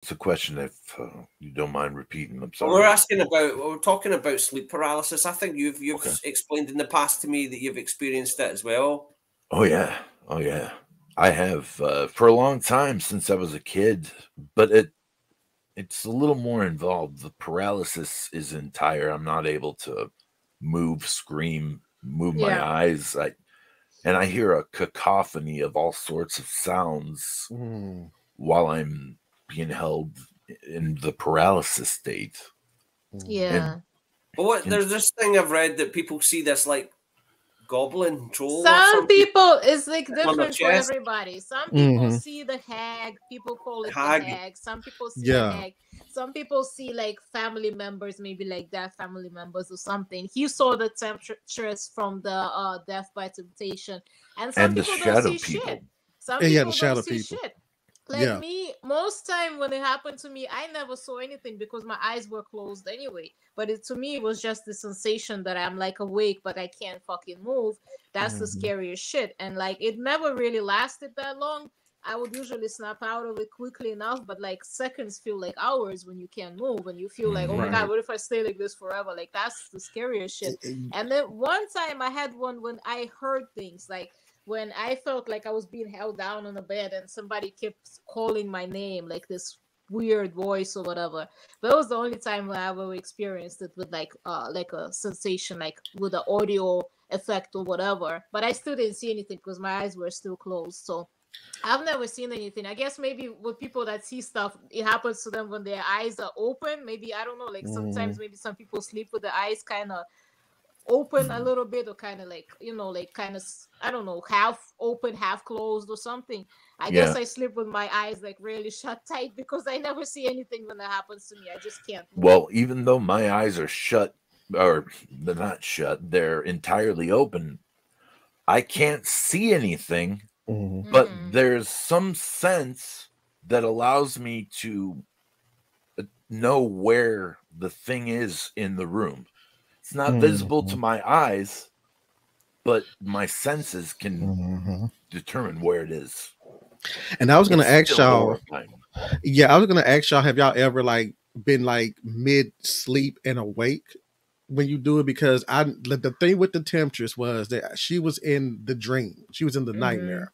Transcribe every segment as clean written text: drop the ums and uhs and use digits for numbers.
It's a question if you don't mind repeating. I'm sorry. We're talking about sleep paralysis. I think you've Okay. explained in the past to me that you've experienced it as well. Oh yeah, oh yeah. I have for a long time since I was a kid, but it's a little more involved. The paralysis is entire. I'm not able to move, scream, move my Yeah. eyes. I hear a cacophony of all sorts of sounds while I'm being held in the paralysis state. Yeah. But there's this thing I've read that people see this like goblin troll. Some people, it's like different for everybody. Some people see the hag. People call it the hag. Some people see the hag. Some people see like family members, maybe like death family members or something. He saw the temperatures from the death by temptation, and some people don't see shit. Some people don't see shit. Like me, most time when it happened to me, I never saw anything because my eyes were closed anyway. But to me, it was just the sensation that I'm like awake, but I can't fucking move. That's the scariest shit. And like, it never really lasted that long. I would usually snap out of it quickly enough, but like seconds feel like hours when you can't move and you feel like, oh my God, what if I stay like this forever? Like, that's the scariest shit. And then one time I had one when I heard things like, when I felt like I was being held down on the bed and somebody kept calling my name, like this weird voice or whatever. But that was the only time when I ever experienced it with like a sensation, like with the audio effect or whatever. But I still didn't see anything because my eyes were still closed. So I've never seen anything. I guess maybe with people that see stuff, it happens to them when their eyes are open. Maybe, I don't know, like sometimes maybe some people sleep with the eyes kind of open a little bit, or kind of like, you know, like kind of, I don't know, half open, half closed or something. I guess I sleep with my eyes like really shut tight because I never see anything when that happens to me. I just can't move. Well, even though my eyes are shut, or they're not shut, they're entirely open, I can't see anything, but there's some sense that allows me to know where the thing is in the room. It's not visible to my eyes, but my senses can determine where it is. And I was going to ask y'all, I was going to ask y'all, have y'all ever like been like mid sleep and awake when you do it? Because the thing with the temptress was that she was in the dream, she was in the nightmare.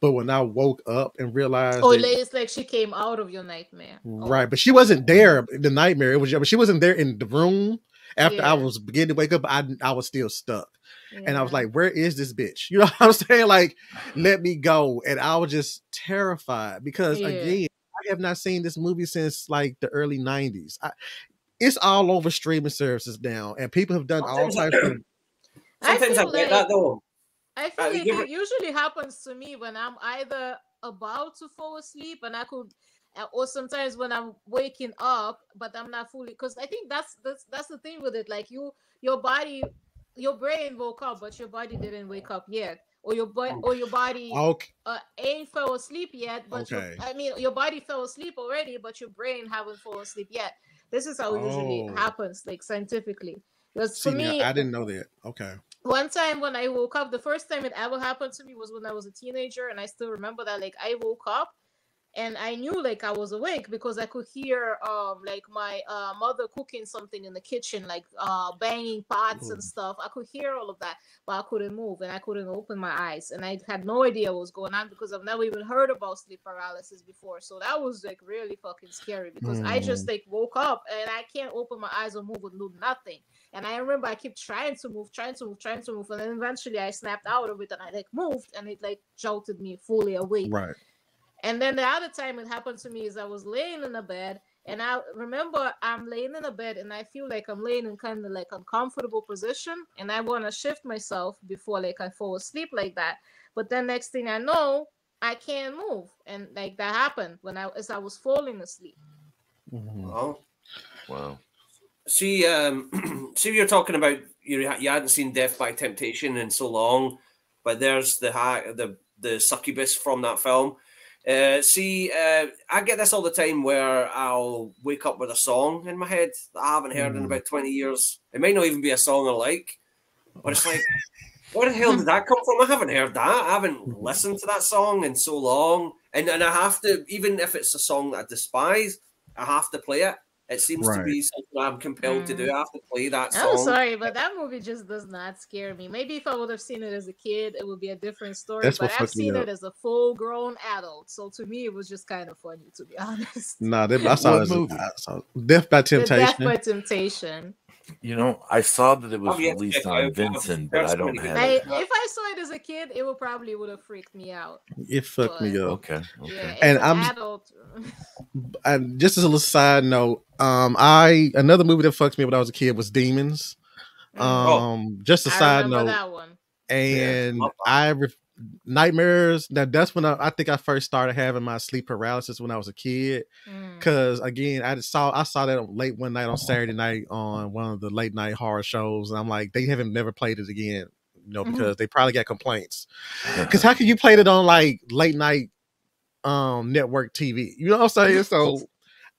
But when I woke up and realized, it's like she came out of your nightmare, right? But she wasn't there in the nightmare. It was, but she wasn't there in the room. After I was beginning to wake up, I was still stuck. And I was like, where is this bitch? You know what I'm saying? Like, let me go. And I was just terrified because, again, I have not seen this movie since like the early 90s. It's all over streaming services now. And people have done all types of... Sometimes I get that though. I feel like it usually happens to me when I'm either about to fall asleep and I could... or sometimes when I'm waking up, but I'm not fully, because I think that's the thing with it. Like your brain woke up, but your body didn't wake up yet, or your body ain't fell asleep yet. But your body fell asleep already, but your brain haven't fallen asleep yet. This is how it usually happens, like scientifically. Because for me, I didn't know that. Okay. One time when I woke up, the first time it ever happened to me was when I was a teenager, and I still remember that. Like, I woke up and I knew like I was awake because I could hear like my mother cooking something in the kitchen, like banging pots and stuff. I could hear all of that, but I couldn't move and I couldn't open my eyes, and I had no idea what was going on because I've never even heard about sleep paralysis before. So that was like really fucking scary because I just like woke up and I can't open my eyes or move or do nothing. And I remember I kept trying to move, and then eventually I snapped out of it and I like moved, and it like jolted me fully awake. Right. And then the other time it happened to me is I was laying in a bed, and I remember I'm laying in a bed and I feel like I'm laying in kind of like uncomfortable position, and I want to shift myself before like I fall asleep like that. But then next thing I know, I can't move, and like that happened as I was falling asleep. Oh, wow. See, you're talking about you hadn't seen Death by Temptation in so long, but there's the succubus from that film. I get this all the time where I'll wake up with a song in my head that I haven't heard in about 20 years. It might not even be a song I like, but it's like Where the hell did that come from? I haven't heard that. I haven't listened to that song in so long. And I have to, even if it's a song that I despise, I have to play it. It seems to be something I'm compelled to do. I have to play that song. I'm sorry, but that movie just does not scare me. Maybe if I would have seen it as a kid, it would be a different story. But I've seen it as a full-grown adult, so to me, it was just kind of funny, to be honest. Nah, I saw Death by Temptation. Death by Temptation. You know, I saw that it was released on Vincent, but I don't have it. If I saw it as a kid, it probably would have freaked me out. It fucked me up. Okay. Yeah, and I'm adult. And just as a little side note, another movie that fucked me when I was a kid was Demons. Just a side note. That one. And nightmares. Now that's when I think I first started having my sleep paralysis when I was a kid. Because again, I saw that late one night on Saturday night on one of the late night horror shows, and I'm like, they haven't never played it again, because they probably got complaints. Because how can you play it on like late night network TV? You know what I'm saying? So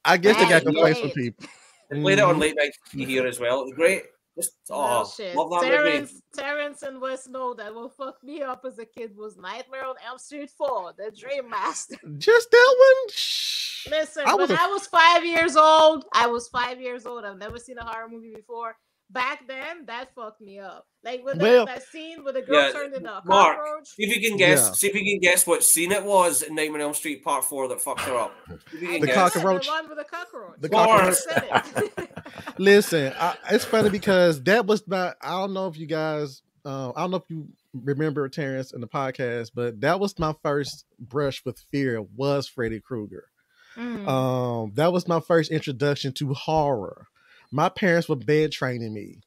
I guess they got complaints from people. They played it on late night TV here as well. Great. Just love that movie. Terrence and Wes know that what fucked me up as a kid was Nightmare on Elm Street 4, the Dream Master. Just that one? Listen, I was 5 years old. I've never seen a horror movie before. Back then, that fucked me up. Like when that scene where the girl turned into a cockroach. See if you can guess what scene it was in Nightmare on Elm Street Part 4 that fucked her up. The cockroach. The one with the cockroach. The cockroach. Listen, it's funny because that was not. I don't know if you guys. I don't know if you remember Terrence in the podcast, but that was my first brush with fear. Was Freddy Krueger. That was my first introduction to horror. My parents were bed training me.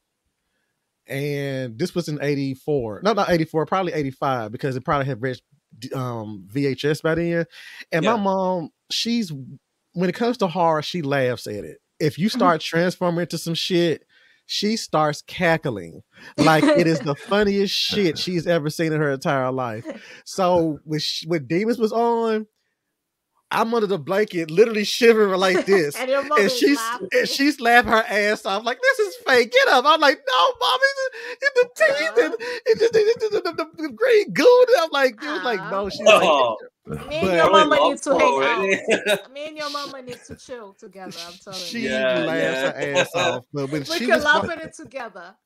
And this was in 84. No, not 84, probably 85, because it probably had reached VHS by then. And my mom, when it comes to horror, she laughs at it. If you start transforming into some shit, she starts cackling like it is the funniest shit she's ever seen in her entire life. So when Demons was on, I'm under the blanket, literally shivering like this, and she's laughing her ass off, like, this is fake. Get up! I'm like, no, mom, it's the teeth and the green goo. I'm like, it was like, no, she's like, me and your mama need to hang out. Me and your mama need to chill together. I'm telling you. She laughs her ass off, but when we can laugh at it together.